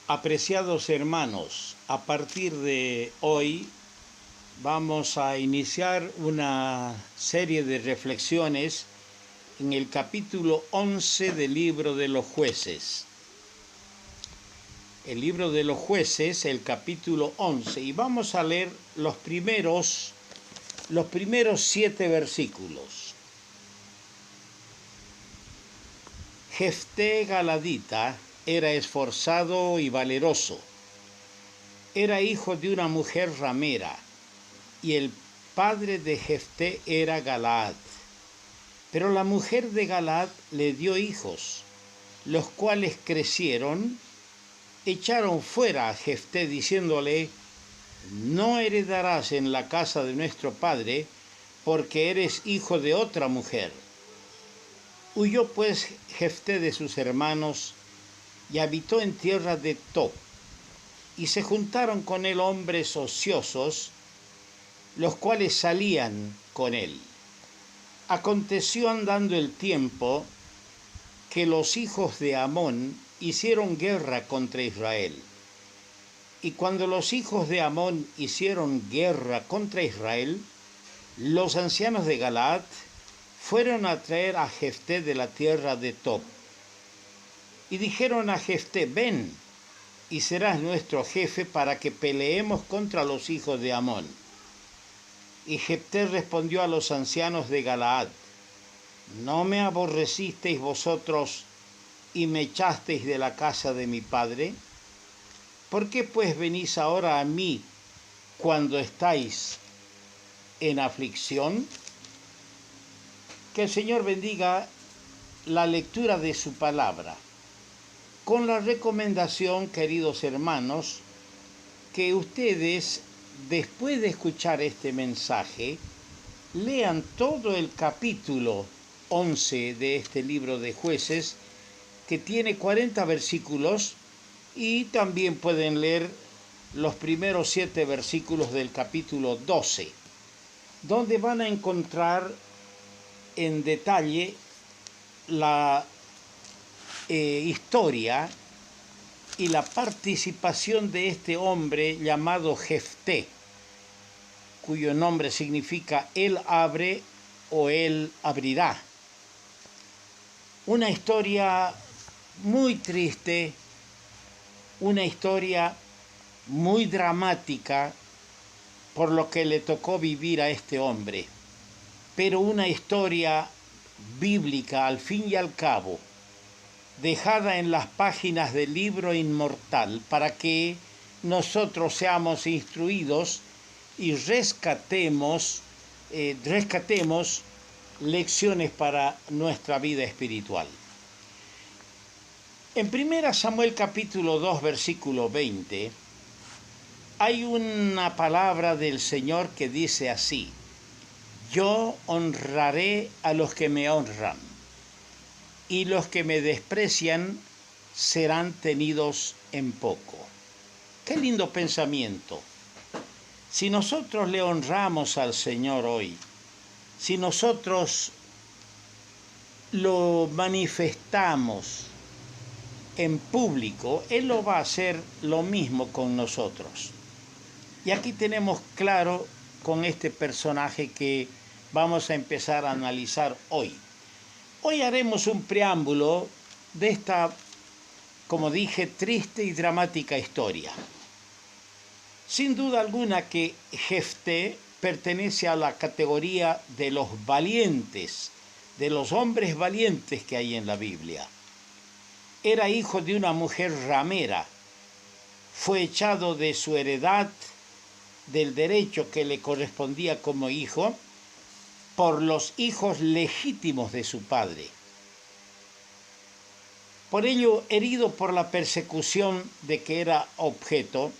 Apreciados hermanos, a partir de hoy vamos a iniciar una serie de reflexiones en el capítulo 11 del libro de los jueces. El libro de los jueces, el capítulo 11, y vamos a leer los primeros 7 versículos. Jefté Galadita era esforzado y valeroso. Era hijo de una mujer ramera, y el padre de Jefté era Galaad. Pero la mujer de Galaad le dio hijos, los cuales crecieron, echaron fuera a Jefté diciéndole: no heredarás en la casa de nuestro padre, porque eres hijo de otra mujer. Huyó pues Jefté de sus hermanos y habitó en tierra de Tob, y se juntaron con él hombres ociosos, los cuales salían con él. Aconteció andando el tiempo que los hijos de Amón hicieron guerra contra Israel. Y cuando los hijos de Amón hicieron guerra contra Israel, los ancianos de Galaad fueron a traer a Jefté de la tierra de Tob. Y dijeron a Jefté: ven, y serás nuestro jefe para que peleemos contra los hijos de Amón. Y Jefté respondió a los ancianos de Galaad: ¿no me aborrecisteis vosotros y me echasteis de la casa de mi padre? ¿Por qué pues venís ahora a mí cuando estáis en aflicción? Que el Señor bendiga la lectura de su palabra, con la recomendación, queridos hermanos, que ustedes, después de escuchar este mensaje, lean todo el capítulo 11 de este libro de Jueces, que tiene 40 versículos, y también pueden leer los primeros 7 versículos del capítulo 12, donde van a encontrar en detalle la historia y la participación de este hombre llamado Jefté, cuyo nombre significa él abre o él abrirá. Una historia muy triste, una historia muy dramática por lo que le tocó vivir a este hombre, pero una historia bíblica al fin y al cabo, dejada en las páginas del libro inmortal para que nosotros seamos instruidos y rescatemos lecciones para nuestra vida espiritual. En 1 Samuel capítulo 2 versículo 20 hay una palabra del Señor que dice así: yo honraré a los que me honran, y los que me desprecian serán tenidos en poco. Qué lindo pensamiento. Si nosotros le honramos al Señor hoy, si nosotros lo manifestamos en público, Él lo va a hacer lo mismo con nosotros. Y aquí tenemos claro con este personaje que vamos a empezar a analizar hoy. Hoy haremos un preámbulo de esta, como dije, triste y dramática historia. Sin duda alguna que Jefté pertenece a la categoría de los valientes, de los hombres valientes que hay en la Biblia. Era hijo de una mujer ramera, fue echado de su heredad, del derecho que le correspondía como hijo, por los hijos legítimos de su padre. Por ello, herido por la persecución de que era objeto,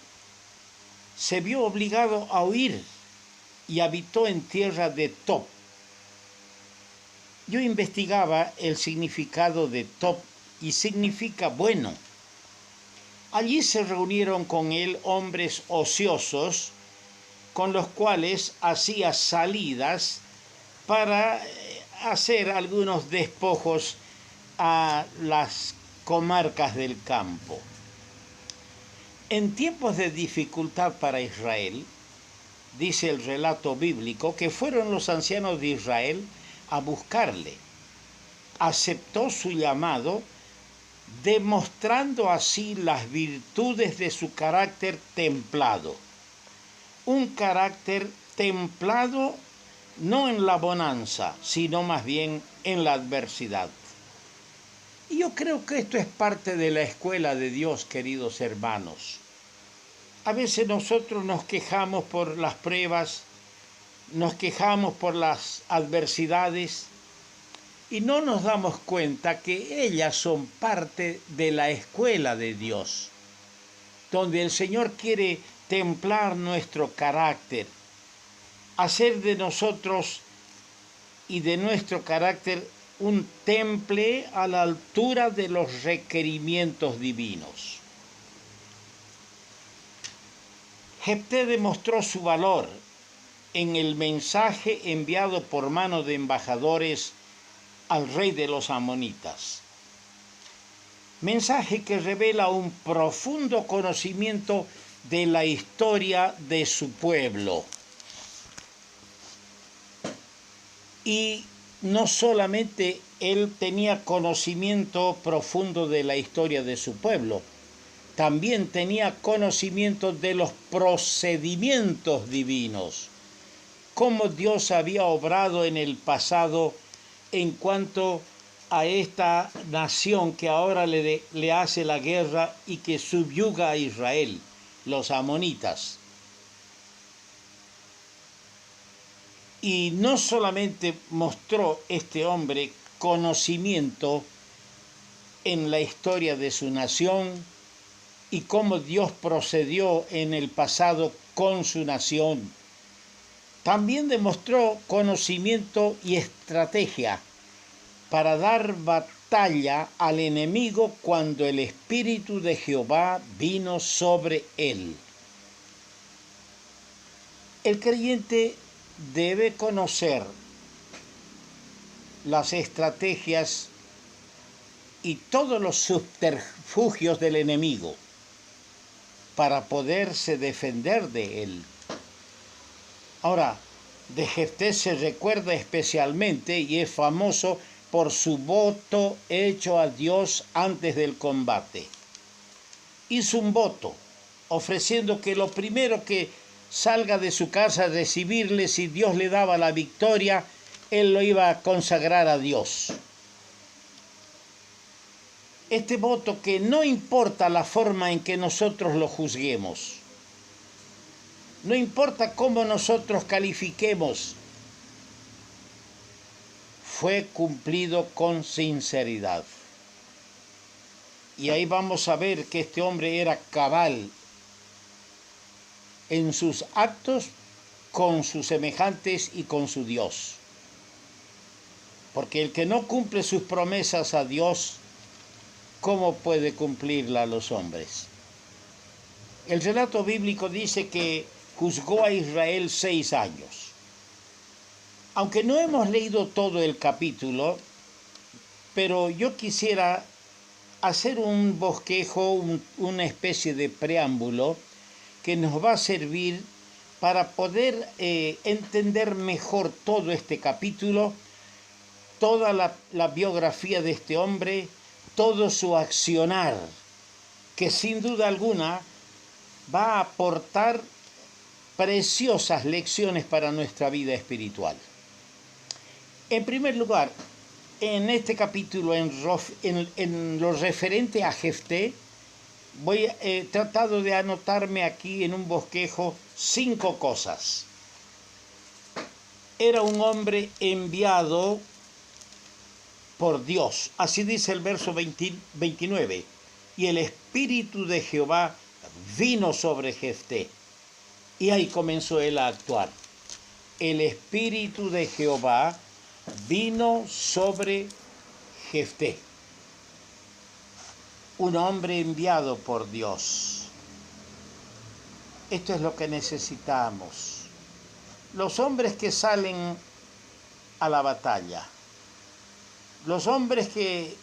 se vio obligado a huir y habitó en tierra de Tob. Yo investigaba el significado de Tob y significa bueno. Allí se reunieron con él hombres ociosos, con los cuales hacía salidas para hacer algunos despojos a las comarcas del campo. En tiempos de dificultad para Israel, dice el relato bíblico, que fueron los ancianos de Israel a buscarle. Aceptó su llamado, demostrando así las virtudes de su carácter templado. Un carácter templado no en la bonanza, sino más bien en la adversidad. Y yo creo que esto es parte de la escuela de Dios, queridos hermanos. A veces nosotros nos quejamos por las pruebas, nos quejamos por las adversidades y no nos damos cuenta que ellas son parte de la escuela de Dios, donde el Señor quiere templar nuestro carácter, hacer de nosotros y de nuestro carácter un temple a la altura de los requerimientos divinos. Jefté demostró su valor en el mensaje enviado por mano de embajadores al rey de los amonitas. Mensaje que revela un profundo conocimiento de la historia de su pueblo. Y no solamente él tenía conocimiento profundo de la historia de su pueblo, también tenía conocimiento de los procedimientos divinos, cómo Dios había obrado en el pasado en cuanto a esta nación que ahora le hace la guerra y que subyuga a Israel, los amonitas. Y no solamente mostró este hombre conocimiento en la historia de su nación y cómo Dios procedió en el pasado con su nación, también demostró conocimiento y estrategia para dar batalla al enemigo cuando el Espíritu de Jehová vino sobre él. El creyente debe conocer las estrategias y todos los subterfugios del enemigo para poderse defender de él. Ahora, de Jefté se recuerda especialmente y es famoso por su voto hecho a Dios antes del combate. Hizo un voto ofreciendo que lo primero que salga de su casa a recibirle, si Dios le daba la victoria, él lo iba a consagrar a Dios. Este voto que no importa la forma en que nosotros lo juzguemos, no importa cómo nosotros califiquemos, fue cumplido con sinceridad. Y ahí vamos a ver que este hombre era cabal en sus actos con sus semejantes y con su Dios. Porque el que no cumple sus promesas a Dios, ¿cómo puede cumplirla a los hombres? El relato bíblico dice que juzgó a Israel 6 años. Aunque no hemos leído todo el capítulo, pero yo quisiera hacer un bosquejo, una especie de preámbulo que nos va a servir para poder entender mejor todo este capítulo, toda la biografía de este hombre, todo su accionar, que sin duda alguna va a aportar preciosas lecciones para nuestra vida espiritual. En primer lugar, en este capítulo, en lo referente a Jefté, he tratado de anotarme aquí en un bosquejo 5 cosas. Era un hombre enviado por Dios, así dice el verso 29, y el Espíritu de Jehová vino sobre Jefté, y ahí comenzó él a actuar. El Espíritu de Jehová vino sobre Jefté, un hombre enviado por Dios. Esto es lo que necesitamos. Los hombres que salen a la batalla, los hombres que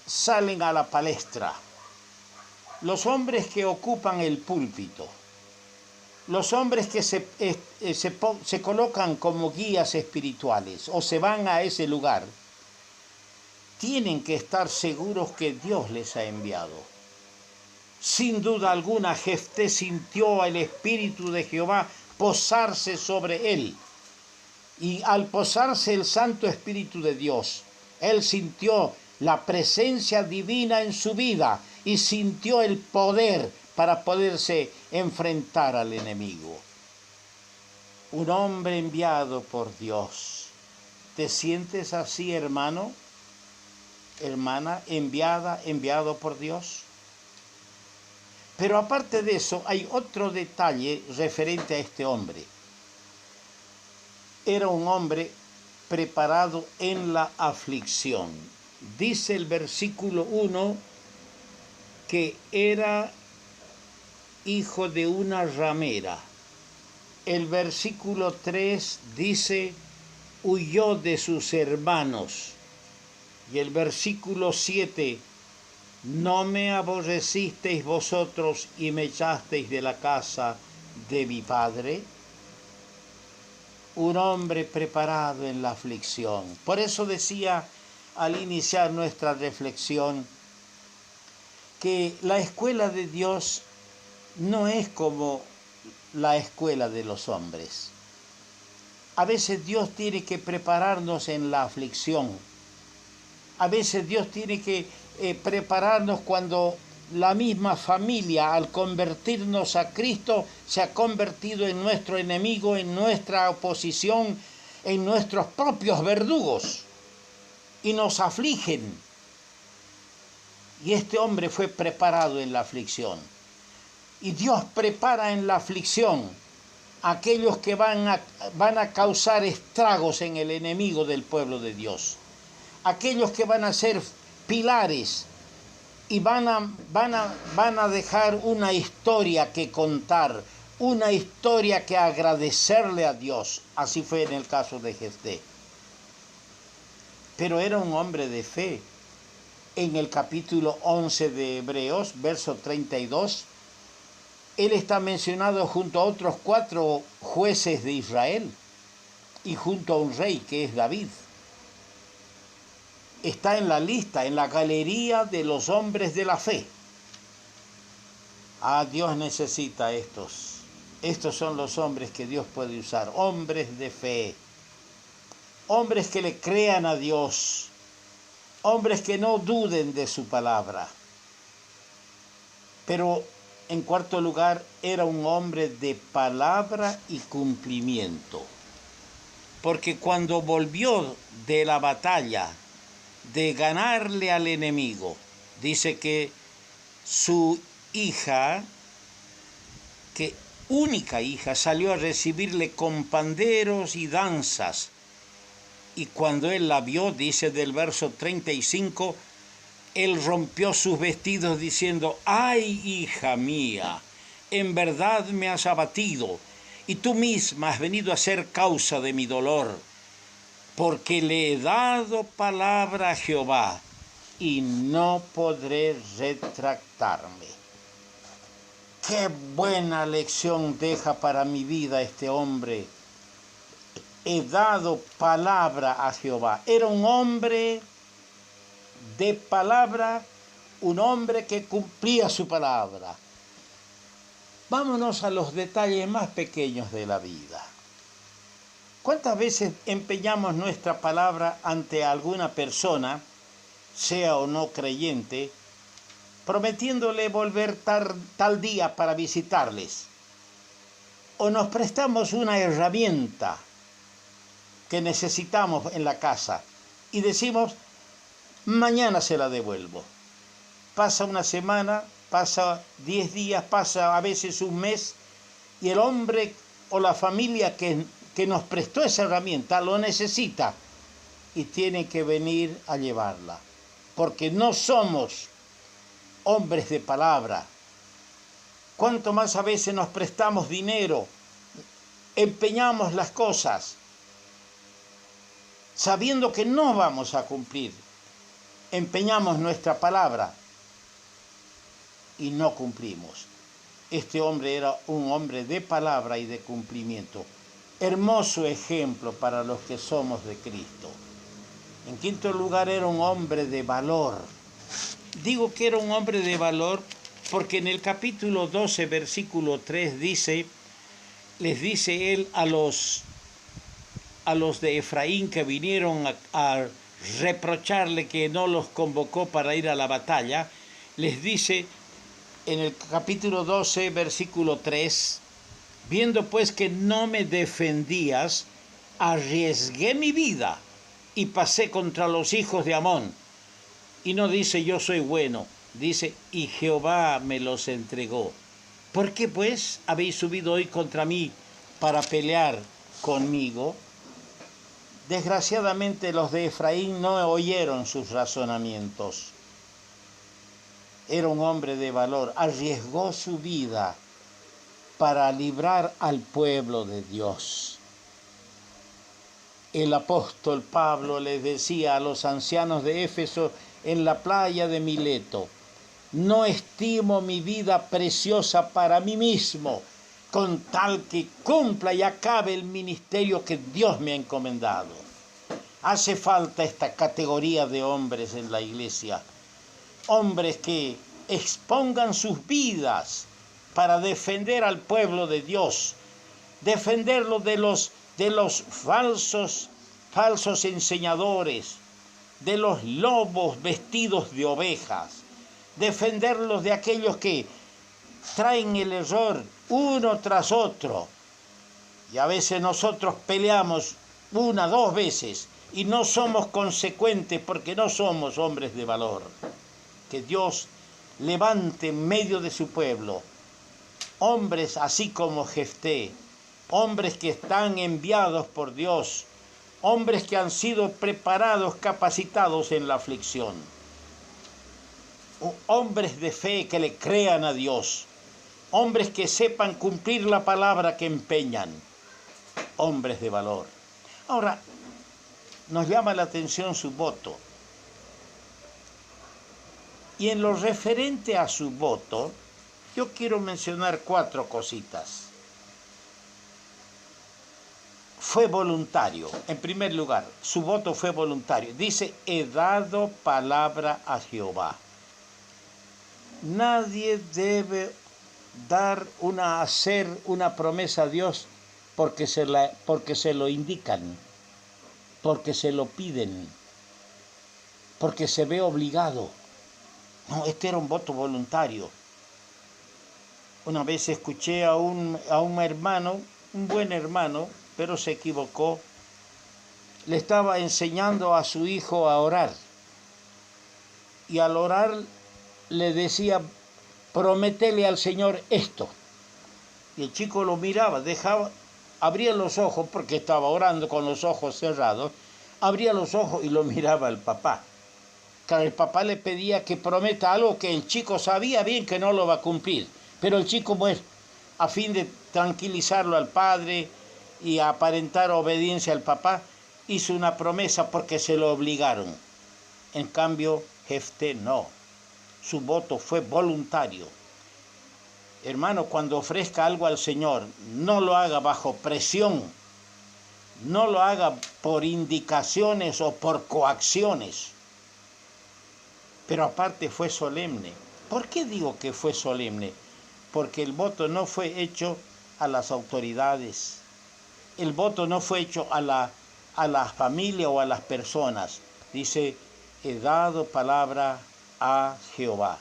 salen a la palestra, los hombres que ocupan el púlpito, los hombres que se colocan como guías espirituales o se van a ese lugar, tienen que estar seguros que Dios les ha enviado. Sin duda alguna, Jefté sintió el Espíritu de Jehová posarse sobre él. Y al posarse el Santo Espíritu de Dios, él sintió la presencia divina en su vida y sintió el poder para poderse enfrentar al enemigo. Un hombre enviado por Dios. ¿Te sientes así, hermano? Hermana, enviado por Dios. Pero aparte de eso, hay otro detalle referente a este hombre. Era un hombre preparado en la aflicción. Dice el versículo 1 que era hijo de una ramera. El versículo 3 dice, huyó de sus hermanos. Y el versículo 7, no me aborrecisteis vosotros y me echasteis de la casa de mi padre. Un hombre preparado en la aflicción. Por eso decía al iniciar nuestra reflexión que la escuela de Dios no es como la escuela de los hombres. A veces Dios tiene que prepararnos en la aflicción. A veces Dios tiene que prepararnos cuando la misma familia, al convertirnos a Cristo, se ha convertido en nuestro enemigo, en nuestra oposición, en nuestros propios verdugos, y nos afligen. Y este hombre fue preparado en la aflicción. Y Dios prepara en la aflicción a aquellos que van a causar estragos en el enemigo del pueblo de Dios. Aquellos que van a ser pilares y van a dejar una historia que contar, una historia que agradecerle a Dios. Así fue en el caso de Jefté. Pero era un hombre de fe. En el capítulo 11 de Hebreos, verso 32, él está mencionado junto a otros 4 jueces de Israel y junto a un rey que es David. Está en la lista, en la galería de los hombres de la fe. Ah, Dios necesita estos. Estos son los hombres que Dios puede usar, hombres de fe. Hombres que le crean a Dios. Hombres que no duden de su palabra. Pero en cuarto lugar, era un hombre de palabra y cumplimiento. Porque cuando volvió de la batalla, de ganarle al enemigo, dice que su hija, que única hija, salió a recibirle con panderos y danzas. Y cuando él la vio, dice del verso 35, él rompió sus vestidos diciendo, ¡ay, hija mía! En verdad me has abatido, y tú misma has venido a ser causa de mi dolor, porque le he dado palabra a Jehová, y no podré retractarme. ¡Qué buena lección deja para mi vida este hombre! He dado palabra a Jehová. Era un hombre de palabra, un hombre que cumplía su palabra. Vámonos a los detalles más pequeños de la vida. ¿Cuántas veces empeñamos nuestra palabra ante alguna persona, sea o no creyente, prometiéndole volver tal día para visitarles? O nos prestamos una herramienta que necesitamos en la casa y decimos, mañana se la devuelvo. Pasa una semana, pasa 10 días, pasa a veces un mes, y el hombre o la familia que nos prestó esa herramienta lo necesita y tiene que venir a llevarla. Porque no somos hombres de palabra. Cuanto más a veces nos prestamos dinero, empeñamos las cosas, sabiendo que no vamos a cumplir, empeñamos nuestra palabra y no cumplimos. Este hombre era un hombre de palabra y de cumplimiento. Hermoso ejemplo para los que somos de Cristo. En quinto lugar, era un hombre de valor. Digo que era un hombre de valor porque en el capítulo 12, versículo 3 les dice él a los de Efraín que vinieron a reprocharle que no los convocó para ir a la batalla, les dice en el capítulo 12, versículo 3, viendo pues que no me defendías, arriesgué mi vida y pasé contra los hijos de Amón. Y no dice yo soy bueno, dice y Jehová me los entregó. ¿Por qué pues habéis subido hoy contra mí para pelear conmigo? Desgraciadamente los de Efraín no oyeron sus razonamientos. Era un hombre de valor, arriesgó su vida para librar al pueblo de Dios. El apóstol Pablo les decía a los ancianos de Éfeso en la playa de Mileto: no estimo mi vida preciosa para mí mismo, con tal que cumpla y acabe el ministerio que Dios me ha encomendado. Hace falta esta categoría de hombres en la iglesia, hombres que expongan sus vidas para defender al pueblo de Dios, defenderlo de los falsos enseñadores, de los lobos vestidos de ovejas, defenderlos de aquellos que traen el error uno tras otro. Y a veces nosotros peleamos 1, 2 veces y no somos consecuentes porque no somos hombres de valor. Que Dios levante en medio de su pueblo hombres así como Jefté, hombres que están enviados por Dios, hombres que han sido preparados, capacitados en la aflicción, hombres de fe que le crean a Dios, hombres que sepan cumplir la palabra que empeñan, hombres de valor. Ahora, nos llama la atención su voto. Y en lo referente a su voto, yo quiero mencionar 4 cositas. Fue voluntario. En primer lugar, su voto fue voluntario. Dice, he dado palabra a Jehová. Nadie debe hacer una promesa a Dios porque se lo indican, porque se lo piden, porque se ve obligado. No, este era un voto voluntario. Una vez escuché a un hermano, un buen hermano, pero se equivocó. Le estaba enseñando a su hijo a orar. Y al orar le decía, prométele al Señor esto. Y el chico lo miraba, abría los ojos, porque estaba orando con los ojos cerrados, abría los ojos y lo miraba al papá. Claro, el papá le pedía que prometa algo que el chico sabía bien que no lo va a cumplir. Pero el chico, pues, a fin de tranquilizarlo al padre y aparentar obediencia al papá, hizo una promesa porque se lo obligaron. En cambio, Jefté no. Su voto fue voluntario. Hermano, cuando ofrezca algo al Señor, no lo haga bajo presión, no lo haga por indicaciones o por coacciones. Pero aparte fue solemne. ¿Por qué digo que fue solemne? Porque el voto no fue hecho a las autoridades. El voto no fue hecho a la familia o a las personas. Dice, he dado palabra a Jehová.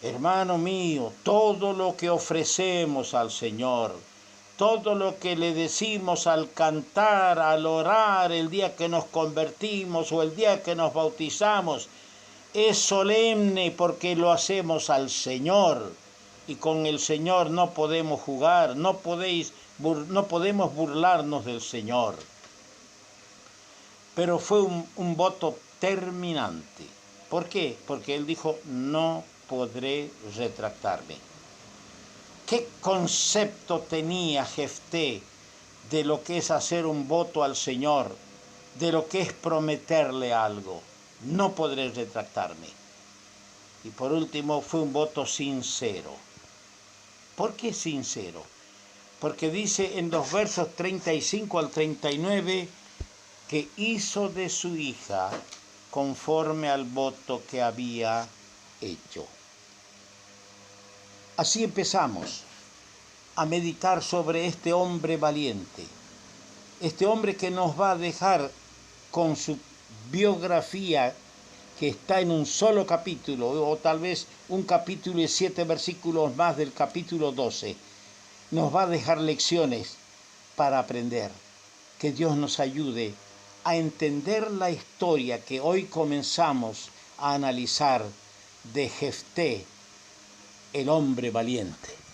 Hermano mío, todo lo que ofrecemos al Señor, todo lo que le decimos al cantar, al orar, el día que nos convertimos o el día que nos bautizamos, es solemne porque lo hacemos al Señor. Y con el Señor no podemos jugar, no podemos burlarnos del Señor. Pero fue un voto terminante. ¿Por qué? Porque él dijo, no podré retractarme. ¿Qué concepto tenía Jefté de lo que es hacer un voto al Señor, de lo que es prometerle algo? No podré retractarme. Y por último, fue un voto sincero. ¿Por qué sincero? Porque dice en los versos 35 al 39 que hizo de su hija conforme al voto que había hecho. Así empezamos a meditar sobre este hombre valiente, este hombre que nos va a dejar con su biografía que está en un solo capítulo, o tal vez un capítulo y 7 versículos más del capítulo 12, nos va a dejar lecciones para aprender. Que Dios nos ayude a entender la historia que hoy comenzamos a analizar de Jefté, el hombre valiente.